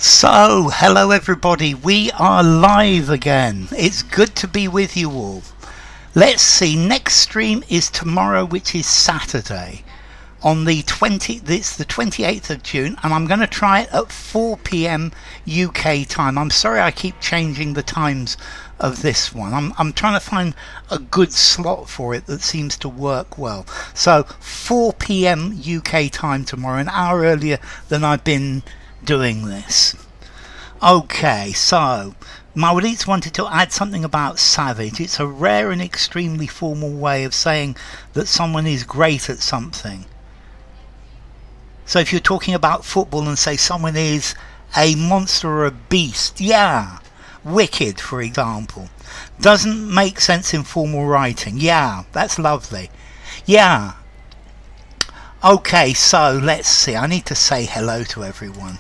So, hello everybody, we are live again. It's good to be with you all. Let's see, next stream is tomorrow, which is Saturday. On the 28th of June, and I'm going to try it at 4 p.m. UK time. I'm sorry I keep changing the times of this one. I'm trying to find a good slot for it that seems to work well. So 4 p.m. UK time tomorrow, an hour earlier than I've been doing this. Okay, so Maurits wanted to add something about savage. It's a rare and extremely formal way of saying that someone is great at something. So if you're talking about football and say someone is a monster or a beast, yeah, wicked for example, doesn't make sense in formal writing. Yeah, that's lovely. Yeah. Okay, so let's see, I need to say hello to everyone.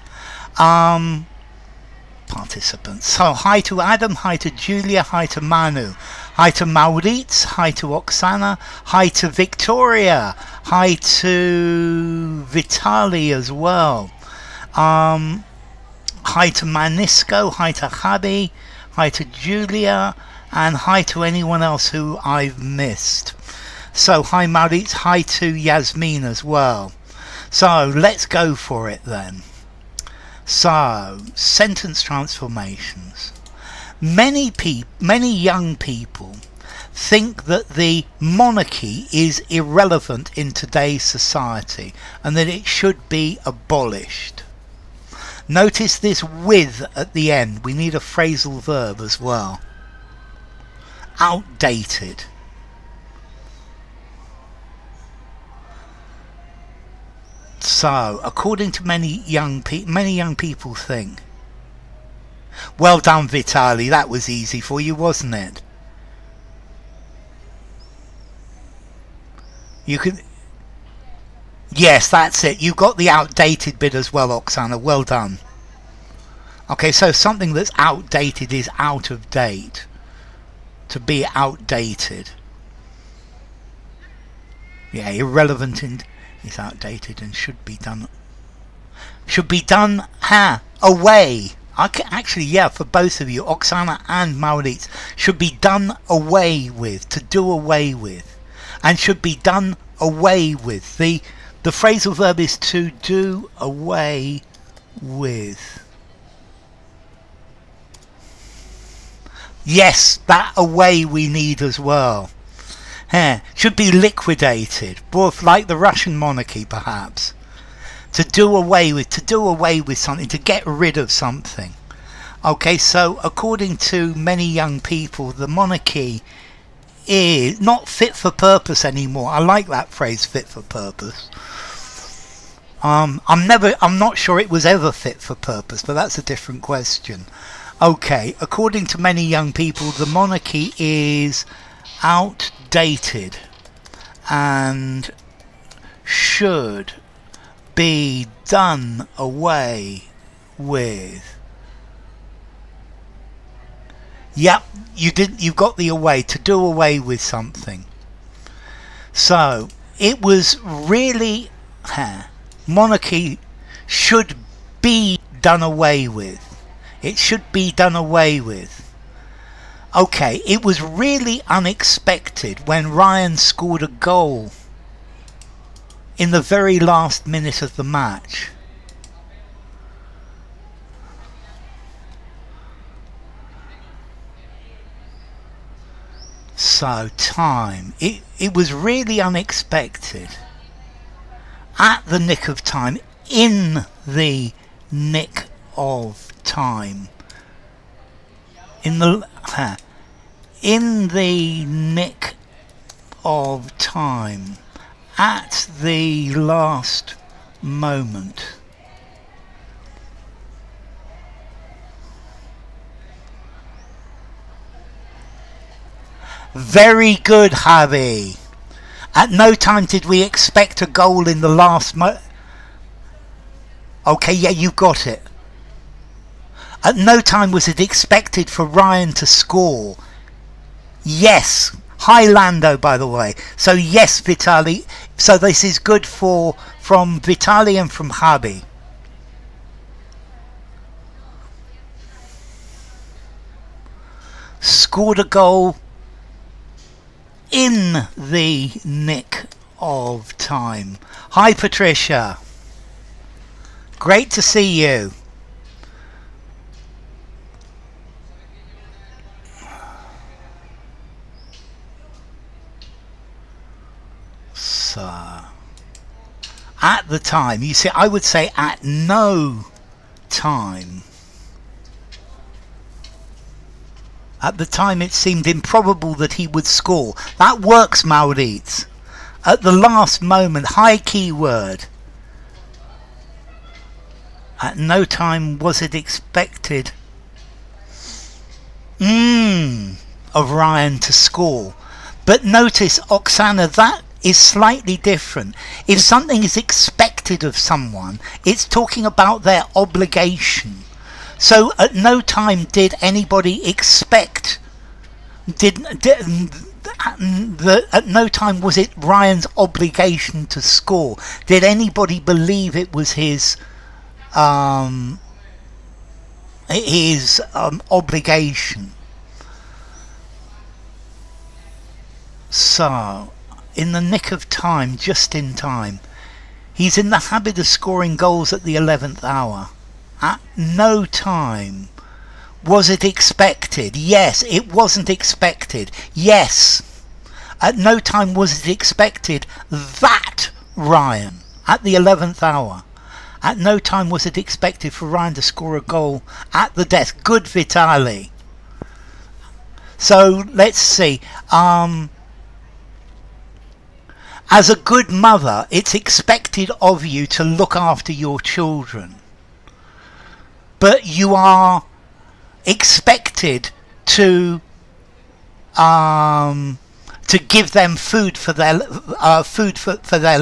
Participants. So hi to Adam, hi to Julia, hi to Manu, hi to Maurits, hi to Oksana, hi to Victoria, hi to Vitali as well. Hi to Manisco, hi to Hadi, hi to Julia, and hi to anyone else who I've missed. So hi Maurits, hi to Yasmin as well. So let's go for it then. So, sentence transformations. Many young people think that the monarchy is irrelevant in today's society and that it should be abolished. Notice this with at the end. We need a phrasal verb as well. Outdated. So, according to many young people think. Well done, Vitali. That was easy for you, wasn't it? You can. Yes, that's it. You got the outdated bit as well, Oksana. Well done. Okay, so something that's outdated is out of date. To be outdated. Yeah, irrelevant and is outdated and should be done away. Actually, yeah, for both of you, Oksana and Maurits, should be done away with, to do away with, and should be done away with. The phrasal verb is to do away with. Yes, that away we need as well. Should be liquidated, both like the Russian monarchy perhaps. To do away with something, to get rid of something. Okay, so according to many young people, the monarchy is not fit for purpose anymore. I like that phrase, fit for purpose. I'm not sure it was ever fit for purpose, but that's a different question. Okay, according to many young people, the monarchy is outdated and should be done away with. Yep, you've got the away, to do away with something. So it was really monarchy should be done away with. It should be done away with. Okay, it was really unexpected when Ryan scored a goal in the very last minute of the match. So, time. It was really unexpected. At the nick of time. In the nick of time. In the nick of time, at the last moment. Very good, Javi. At no time did we expect a goal in the last Okay, yeah, you got it. At no time was it expected for Ryan to score. Yes. Hi Lando, by the way. So yes, Vitali. So this is good from Vitali and from Habi. scored a goal in the nick of time. Hi Patricia, great to see you. So at the time, you see, I would say at no time. At the time it seemed improbable that he would score. That works, Maurits. At the last moment, high keyword. At no time was it expected of Ryan to score. But notice, Oksana, that is slightly different. If something is expected of someone, it's talking about their obligation. So at no time did anybody expect, at no time was it Ryan's obligation to score. Did anybody believe it was his obligation? So, in the nick of time, just in time, he's in the habit of scoring goals at the 11th hour. At no time was it expected. Yes, it wasn't expected. Yes, at no time was it expected that Ryan, at the 11th hour, at no time was it expected for Ryan to score a goal at the death. Good, Vitali. So let's see. As a good mother, it's expected of you to look after your children. But you are expected to give them food for their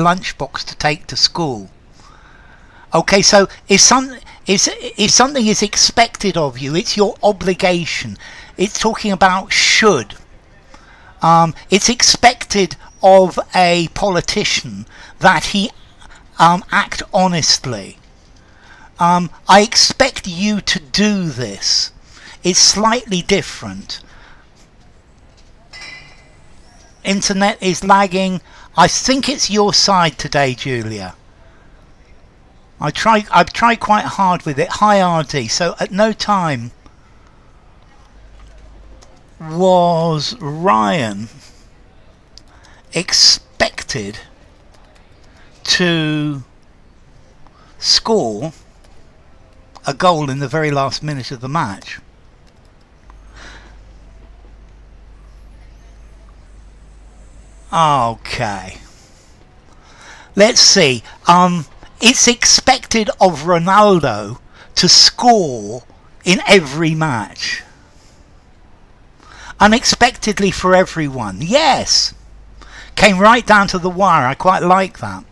lunchbox to take to school. Okay, so if something is expected of you, it's your obligation. It's talking about should. It's expected of a politician that he act honestly. I expect you to do this. It's slightly different. Internet is lagging. I think it's your side today, Julia. I've tried quite hard with it. Hi RD. So at no time was Ryan expected to score a goal in the very last minute of the match. Okay. Let's see. It's expected of Ronaldo to score in every match. Unexpectedly for everyone. Yes. Came right down to the wire. I quite like that.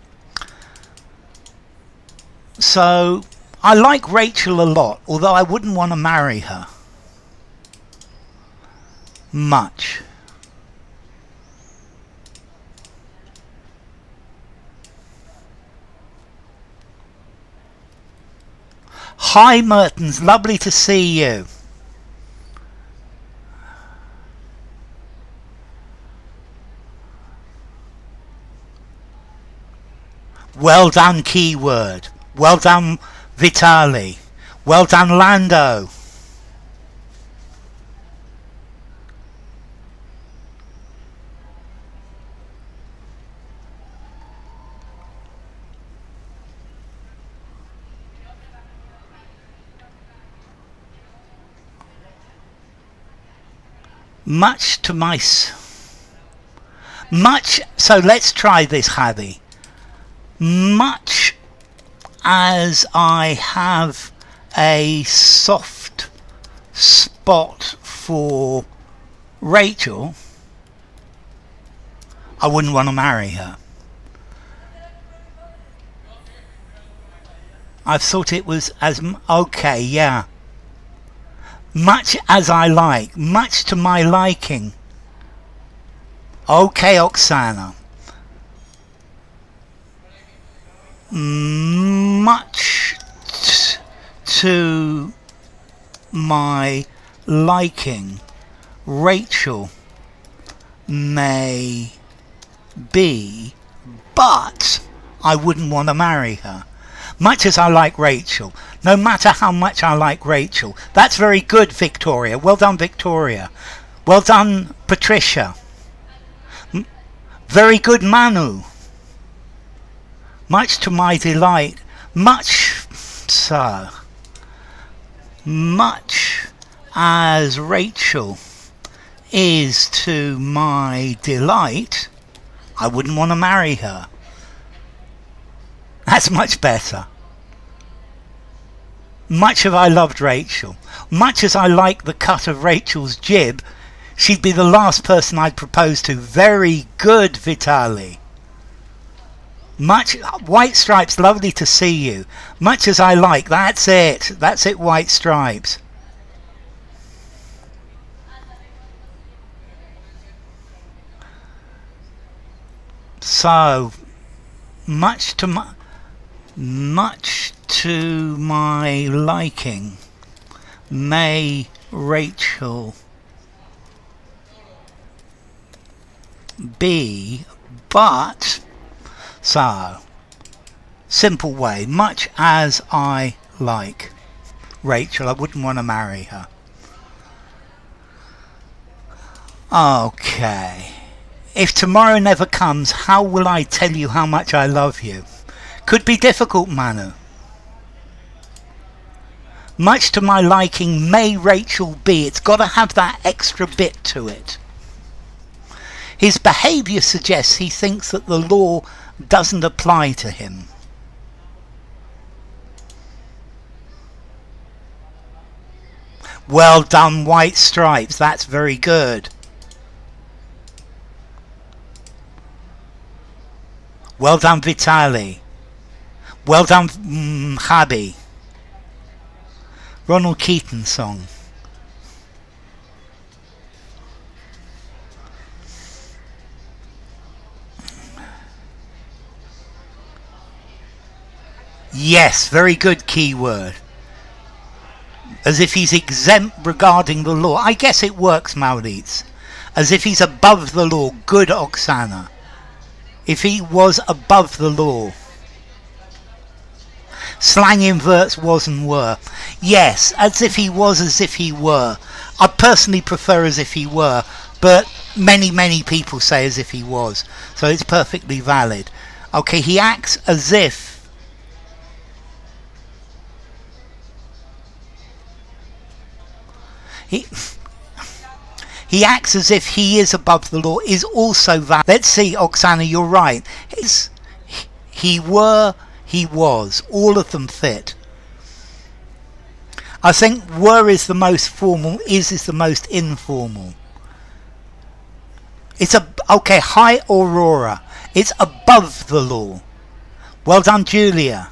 So I like Rachel a lot, although I wouldn't want to marry her much. Hi Mertens, lovely to see you. Well done, keyword. Well done, Vitali. Well done, Lando. Much to my... So let's try this, Hadi. Much as I have a soft spot for Rachel, I wouldn't want to marry her. I thought it was as... Okay, yeah. Much as I like. Much to my liking. Okay, Oksana. Much to my liking. Rachel may be, but I wouldn't want to marry her. Much as I like Rachel, no matter how much I like Rachel. That's very good, Victoria. Well done, Victoria. Well done, Patricia. Very good, Manu. Much to my delight, much so, much as Rachel is to my delight, I wouldn't want to marry her. That's much better. Much as I loved Rachel, much as I like the cut of Rachel's jib, she'd be the last person I'd propose to. Very good, Vitali. Much White Stripes, lovely to see you. Much as I like, that's it, White Stripes. So much to my liking, may Rachel be, but, so simple way, much as I like Rachel, I wouldn't want to marry her. Okay. If tomorrow never comes, how will I tell you how much I love you? Could be difficult, Manu. Much to my liking, may Rachel be. It's got to have that extra bit to it. His behaviour suggests he thinks that the law doesn't apply to him. Well done, White Stripes. That's very good. Well done, Vitali. Well done, Habi. Ronald Keaton song. Yes, very good keyword. As if he's exempt regarding the law. I guess it works, Maurits. As if he's above the law. Good, Oksana. If he was above the law. Slang inverts was and were. Yes, as if he was, as if he were. I personally prefer as if he were, but many people say as if he was. So it's perfectly valid. Okay, he acts as if he acts as if he is above the law is also valid. Let's see, Oksana, you're right. He were, he was. All of them fit. I think were is the most formal, is the most informal. It's okay, hi Aurora. It's above the law. Well done, Julia.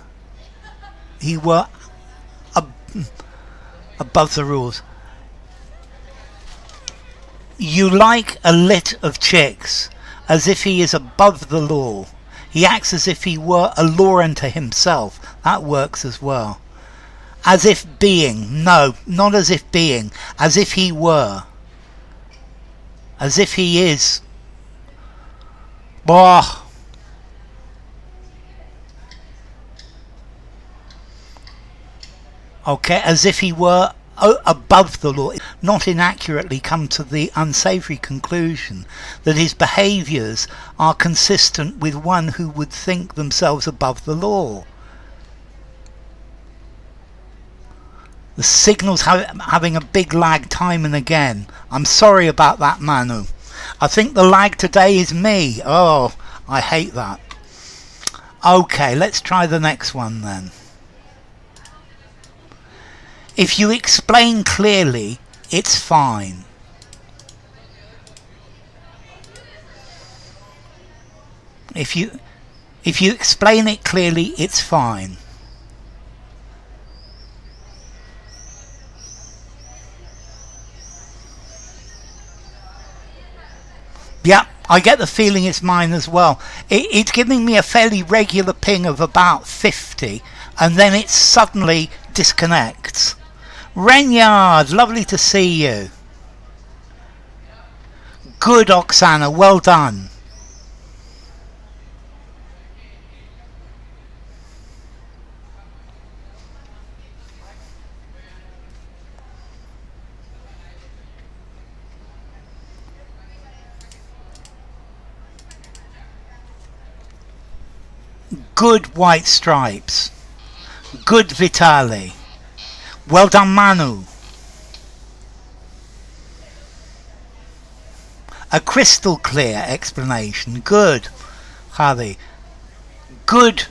He were above the rules. You like a lit of chicks, as if he is above the law. He acts as if he were a law unto himself. That works as well. As if being. No, not as if being. As if he were. As if he is. Bah. Okay, as if he were above the law, not inaccurately come to the unsavoury conclusion that his behaviours are consistent with one who would think themselves above the law. The signal's having a big lag time and again. I'm sorry about that, Manu. I think the lag today is me. Oh, I hate that. Okay, let's try the next one then. If you explain clearly, it's fine. If you explain it clearly, it's fine. Yeah, I get the feeling it's mine as well. It's giving me a fairly regular ping of about 50, and then it suddenly disconnects. Renyard, lovely to see you. Good, Oksana, well done. Good, White Stripes. Good, Vitali. Well done, Manu. A crystal clear explanation. Good, Javi. Good,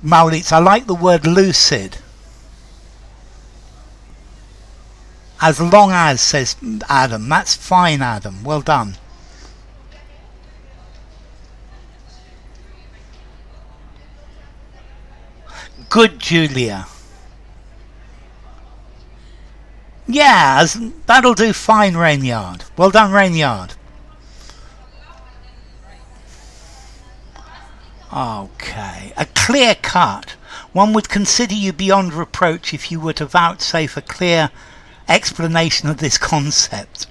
Maulitz. I like the word lucid. As long as, says Adam. That's fine, Adam. Well done. Good, Julia. Yeah, that'll do fine, Rainyard. Well done, Rainyard. Okay, a clear cut. One would consider you beyond reproach if you were to vouchsafe a clear explanation of this concept.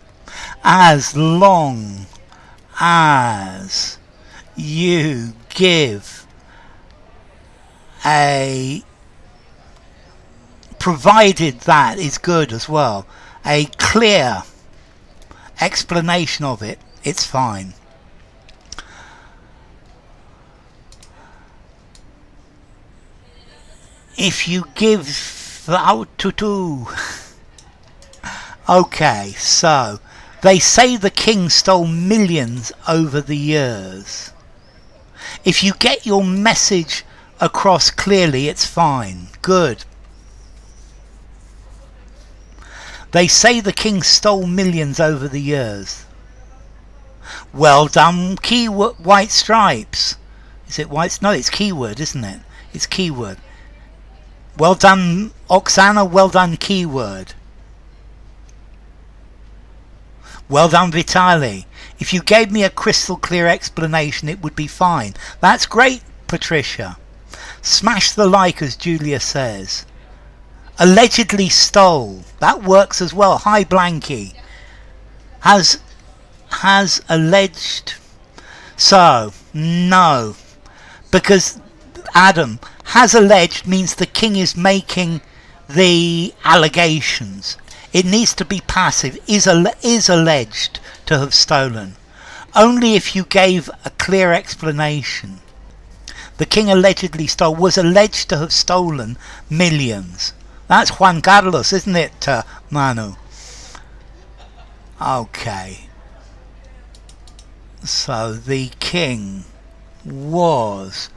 As long as you give provided that is good as well, a clear explanation of it, it's fine. If you give out to do. Okay, so they say the king stole millions over the years. If you get your message across clearly, it's fine. Good. They say the king stole millions over the years. Well done, keyword, White Stripes. Is it white? No, it's keyword, isn't it? It's keyword. Well done, Oksana. Well done, keyword. Well done, Vitali. If you gave me a crystal clear explanation, it would be fine. That's great, Patricia. Smash the like, as Julia says. Allegedly stole. That works as well. Hi, Blanky. Has alleged. So, no. Because, Adam, has alleged means the king is making the allegations. It needs to be passive. Is alleged to have stolen. Only if you gave a clear explanation. The king allegedly stole, was alleged to have stolen millions. That's Juan Carlos, isn't it, Manu? Okay. So the king was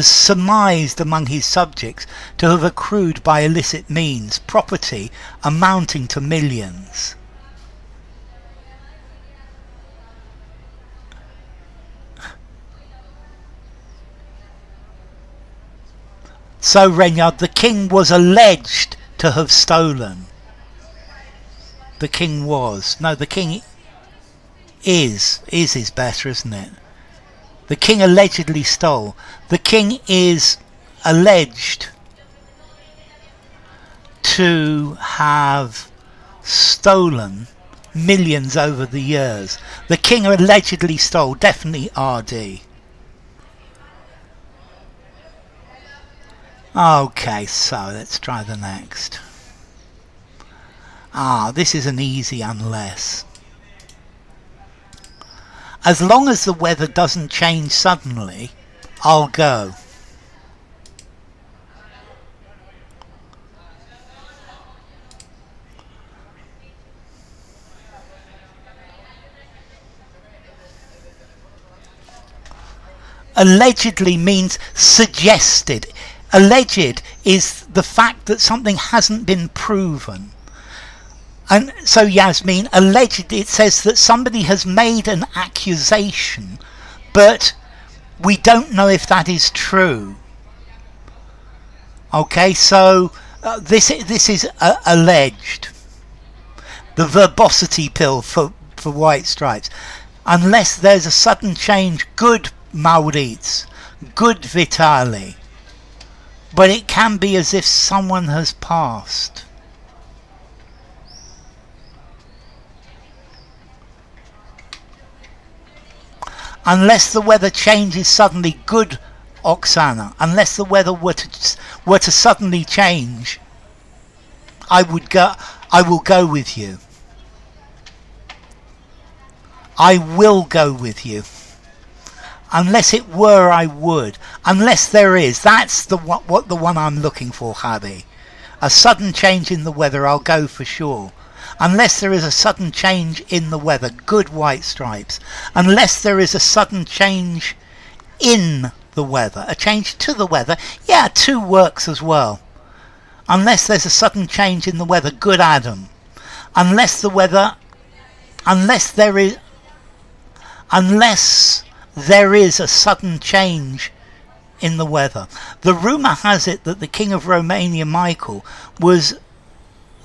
surmised among his subjects to have accrued by illicit means property amounting to millions. So, Reynard, the king was alleged to have stolen. The king was. No, the king is better, isn't it? The king allegedly stole. The king is alleged to have stolen millions over the years. The king allegedly stole. Definitely RD. Okay, so let's try the next. This is an easy unless. As long as the weather doesn't change suddenly, I'll go. Allegedly means suggested. Alleged is the fact that something hasn't been proven. And so, Yasmin, alleged, it says that somebody has made an accusation, but we don't know if that is true. Okay, so this is alleged. The verbosity pill for White Stripes. Unless there's a sudden change. Good, Maurits. Good, Vitali. But it can be as if someone has passed. Unless the weather changes suddenly, good Oksana, unless the weather were to suddenly change, I will go with you. I will go with you. Unless it were, I would. Unless there is. That's the one I'm looking for, Javi. A sudden change in the weather, I'll go for sure. Unless there is a sudden change in the weather, good White Stripes. Unless there is a sudden change in the weather, a change to the weather, yeah, 2 works as well. Unless there's a sudden change in the weather, good Adam. Unless there is a sudden change in the weather. The rumour has it that the King of Romania, Michael, was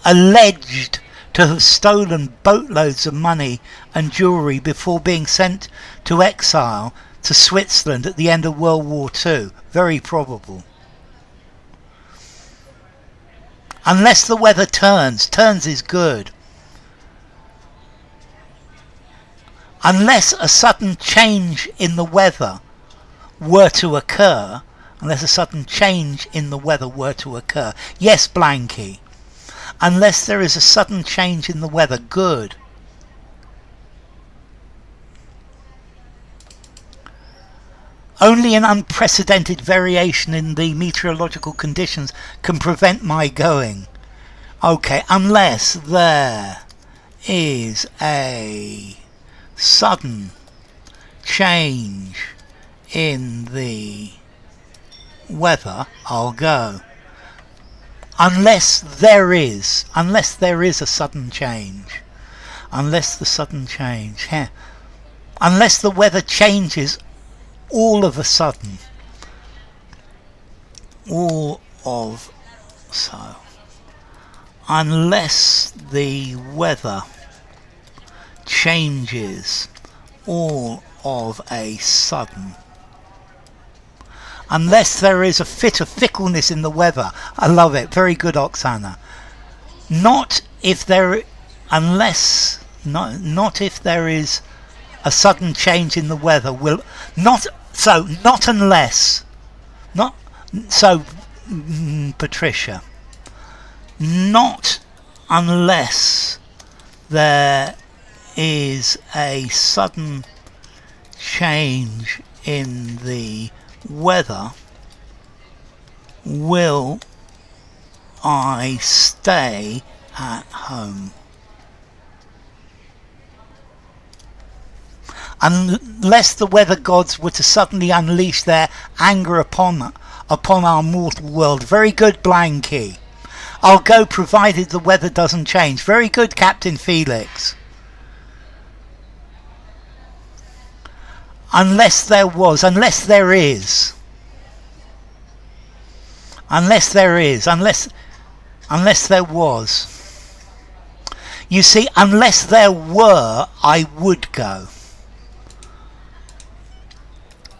alleged to have stolen boatloads of money and jewellery before being sent to exile to Switzerland at the end of World War II. Very probable. Unless the weather turns is good. Unless a sudden change in the weather were to occur, yes, Blanky. Unless there is a sudden change in the weather, good. Only an unprecedented variation in the meteorological conditions can prevent my going. Okay, unless there is a sudden change in the weather, I'll go. Unless there is a sudden change. Unless the weather changes all of a sudden. Unless the weather changes all of a sudden. Unless there is a fit of fickleness in the weather. I love it. Very good, Oksana. Not if there is a sudden change in the weather. Patricia. Not unless there is a sudden change in the weather will I stay at home. Unless the weather gods were to suddenly unleash their anger upon our mortal world. Very good, Blanky. I'll go provided the weather doesn't change. Very good, Captain Felix. Unless there was. You see, unless there were, I would go.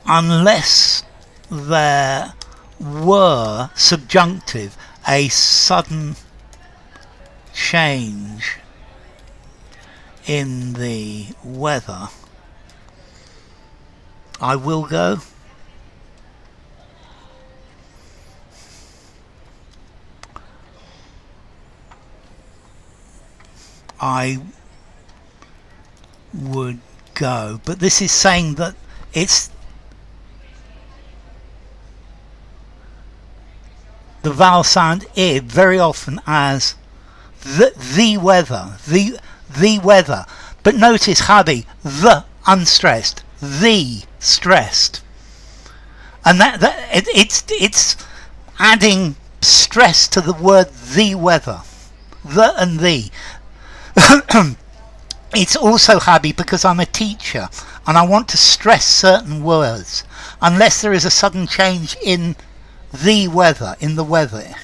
Unless there were, subjunctive, a sudden change in the weather, I will go. I would go. But this is saying that it's the vowel sound I very often as the weather. But notice, Javi, the unstressed, the stressed. And it's adding stress to the word the weather. The and the. It's also, Javi, because I'm a teacher and I want to stress certain words. Unless there is a sudden change in the weather, in the weather.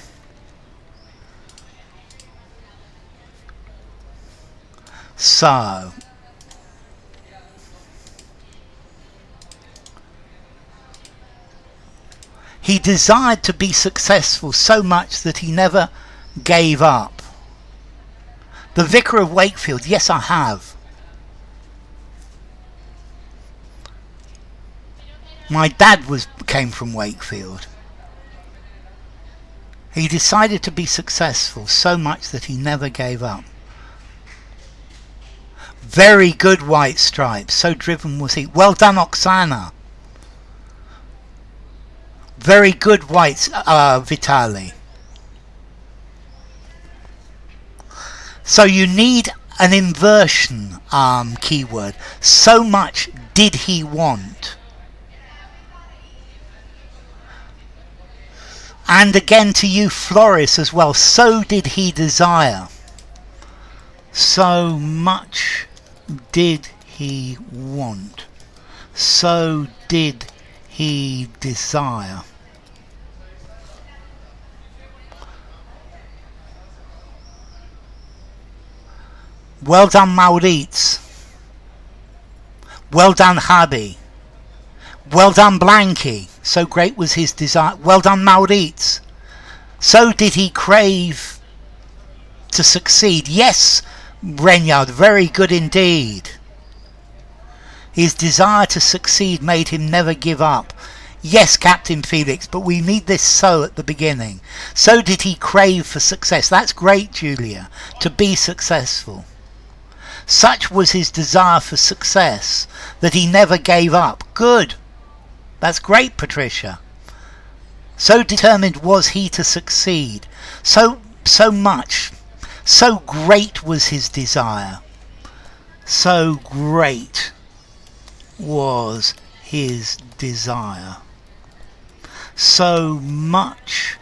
So, he desired to be successful so much that he never gave up. The Vicar of Wakefield, yes I have. My dad came from Wakefield. He decided to be successful so much that he never gave up. Very good, White Stripes. So driven was he. Well done, Oksana. Very good, Vitali. So you need an inversion keyword. So much did he want. And again to you, Floris, as well. So did he desire. So much did he want. So did he desire. Well done, Maurits. Well done, Habi. Well done, Blanky. So great was his desire. Well done, Maurits. So did he crave to succeed. Yes, Renyard, very good indeed. His desire to succeed made him never give up. Yes, Captain Felix, but we need this so at the beginning. So did he crave for success. That's great, Julia, to be successful. Such was his desire for success that he never gave up. Good. That's great, Patricia. So determined was he to succeed. So much. So great was his desire. So great was his desire. So much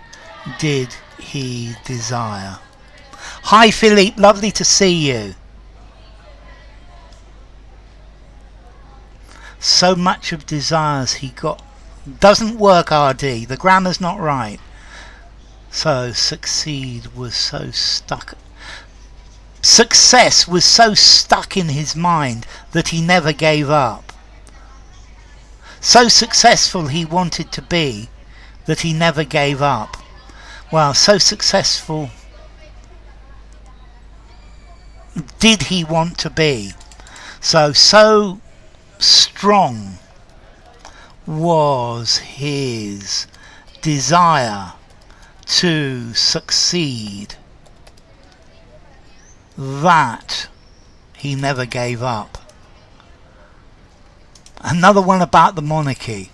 did he desire. Hi, Philippe. Lovely to see you. So much of desires he got. Doesn't work, RD. The grammar's not right. So succeed was so stuck. Success was so stuck in his mind that he never gave up. So successful he wanted to be that he never gave up. Well, so successful did he want to be. So strong was his desire to succeed that he never gave up. Another one about the monarchy.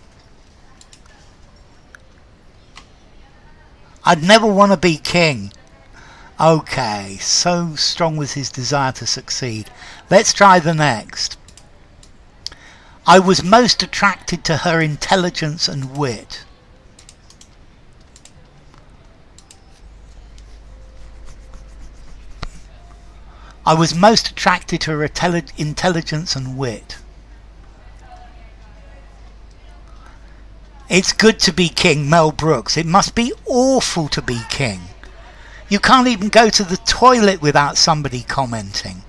I'd never want to be king. Okay, so strong was his desire to succeed. Let's try the next. I was most attracted to her intelligence and wit. I was most attracted to her intelligence and wit. It's good to be king, Mel Brooks. It must be awful to be king. You can't even go to the toilet without somebody commenting.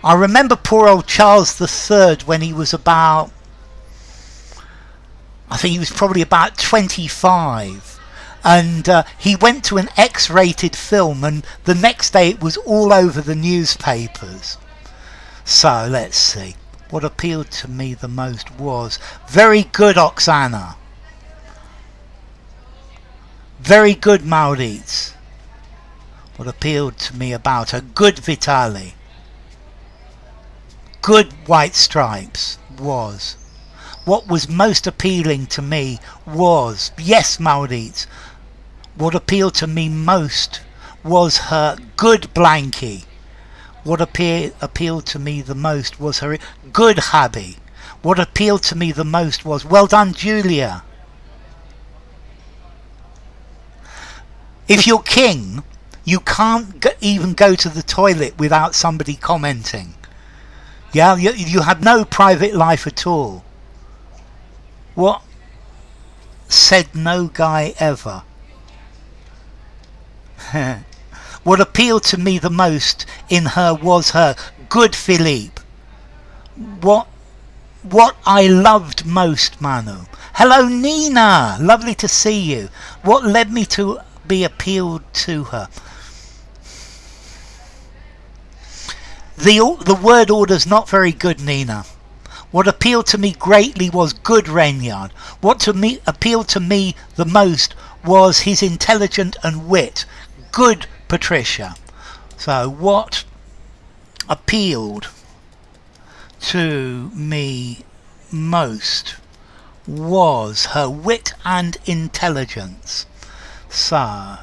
I remember poor old Charles III when he was about, I think he was probably about 25. And he went to an X-rated film and the next day it was all over the newspapers. So let's see. What appealed to me the most was... Very good, Oksana. Very good, Maurits. What appealed to me about her? Good, Vitali. Good, White Stripes. Was. What was most appealing to me was... Yes, Maurits. What appealed to me most was her... Good, Blanky. What appealed to me the most was her... Good, Habi. What appealed to me the most was... Well done, Julia. If you're king, you can't even go to the toilet without somebody commenting. Yeah, you have no private life at all. What said no guy ever? What appealed to me the most in her was her... Good, Philippe. What I loved most, Manu. Hello, Nina. Lovely to see you. What led me to be appealed to her? The word order's not very good, Nina. What appealed to me greatly was good Reynard. What to me appealed to me the most was his intelligence and wit. Good Patricia. So what appealed to me most was her wit and intelligence. So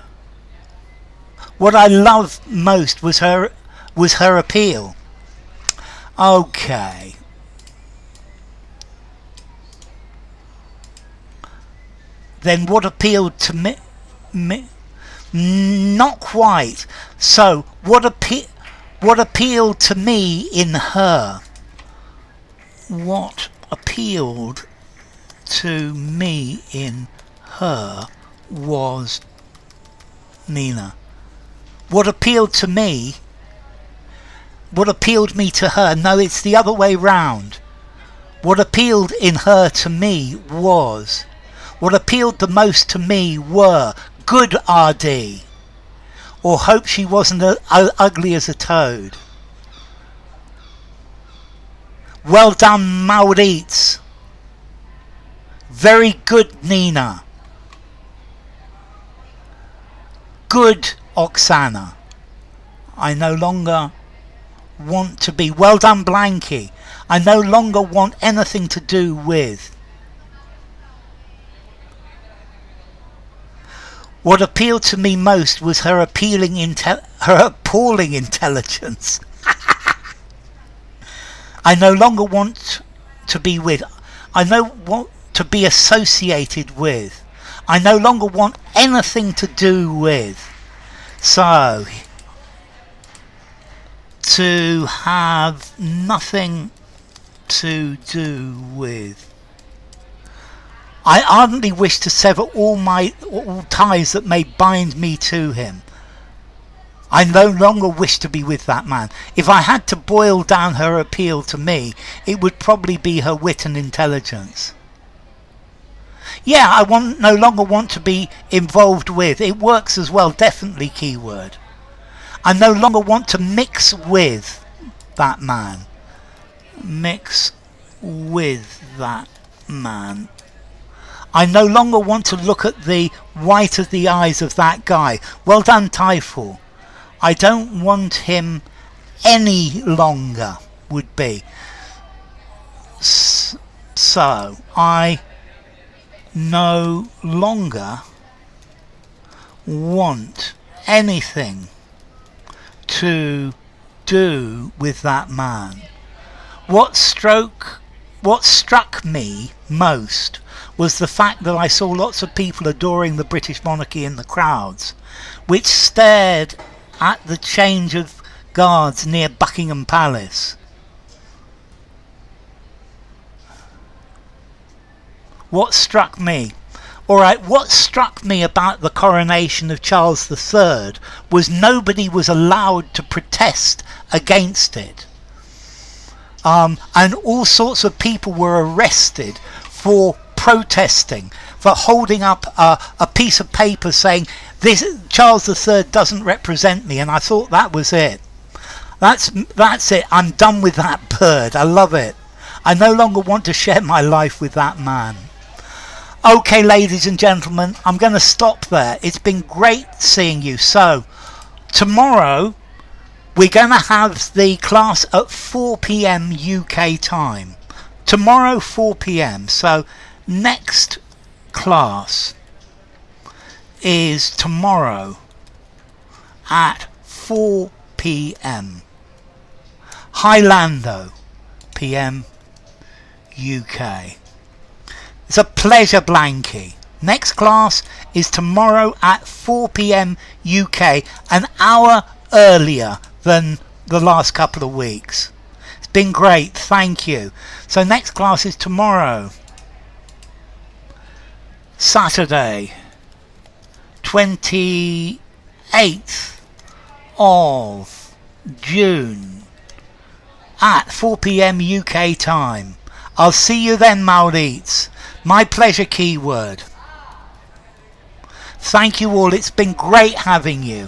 what I loved most was her appeal. Okay. Then what appealed to me? Not quite. So what appealed to me in her? What appealed to me in her was Nina. What appealed to me? What appealed me to her? No, it's the other way round. What appealed in her to me was. What appealed the most to me were good RD, or hope she wasn't ugly as a toad. Well done, Maurits. Very good, Nina. Good, Oksana. I no longer want to be. Well done, Blanky. I no longer want anything to do with. What appealed to me most was her appalling intelligence. I no longer want to be with. I no want to be associated with. I no longer want anything to do with. So, to have nothing to do with. I ardently wish to sever all ties that may bind me to him. I no longer wish to be with that man. If I had to boil down her appeal to me, it would probably be her wit and intelligence. Yeah, I no longer want to be involved with. It works as well, definitely keyword. I no longer want to mix with that man. Mix with that man. I no longer want to look at the white of the eyes of that guy. Well done, Typhoon. I don't want him any longer, would be. So, I no longer want anything to do with that man. What struck me most was the fact that I saw lots of people adoring the British monarchy in the crowds, which stared at the change of guards near Buckingham Palace. What struck me? Alright, what struck me about the coronation of Charles III was nobody was allowed to protest against it. And all sorts of people were arrested for protesting, for holding up a piece of paper saying, "This Charles III doesn't represent me," and I thought that was it. That's it. I'm done with that bird. I love it. I no longer want to share my life with that man. Okay, ladies and gentlemen, I'm going to stop there. It's been great seeing you. So, tomorrow we're going to have the class at 4 p.m. UK time. Tomorrow 4 p.m. So, next class is tomorrow at 4 p.m. Highlando PM UK. It's a pleasure, Blanky. Next class is tomorrow at 4 p.m. UK, an hour earlier than the last couple of weeks. It's been great, thank you. So next class is tomorrow, Saturday, 28th of June at 4 p.m. UK time. I'll see you then, Maurits. My pleasure, keyword. Thank you all. It's been great having you.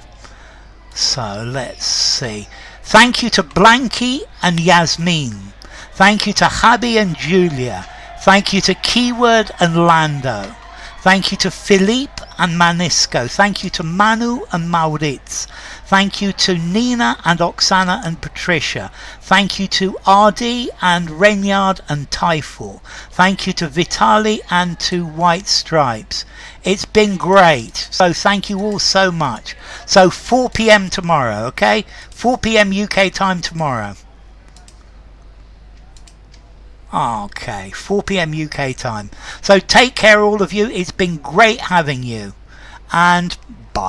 So let's see. Thank you to Blanky and Yasmin. Thank you to Javi and Julia. Thank you to Keyword and Lando. Thank you to Philippe and Manisco. Thank you to Manu and Maurits. Thank you to Nina and Oksana and Patricia. Thank you to RD and Renyard and Typhor. Thank you to Vitali and to White Stripes. It's been great. So thank you all so much. So 4 p.m. tomorrow, okay? 4 p.m. UK time tomorrow. Okay, 4 p.m. UK time. So take care all of you. It's been great having you. And bye.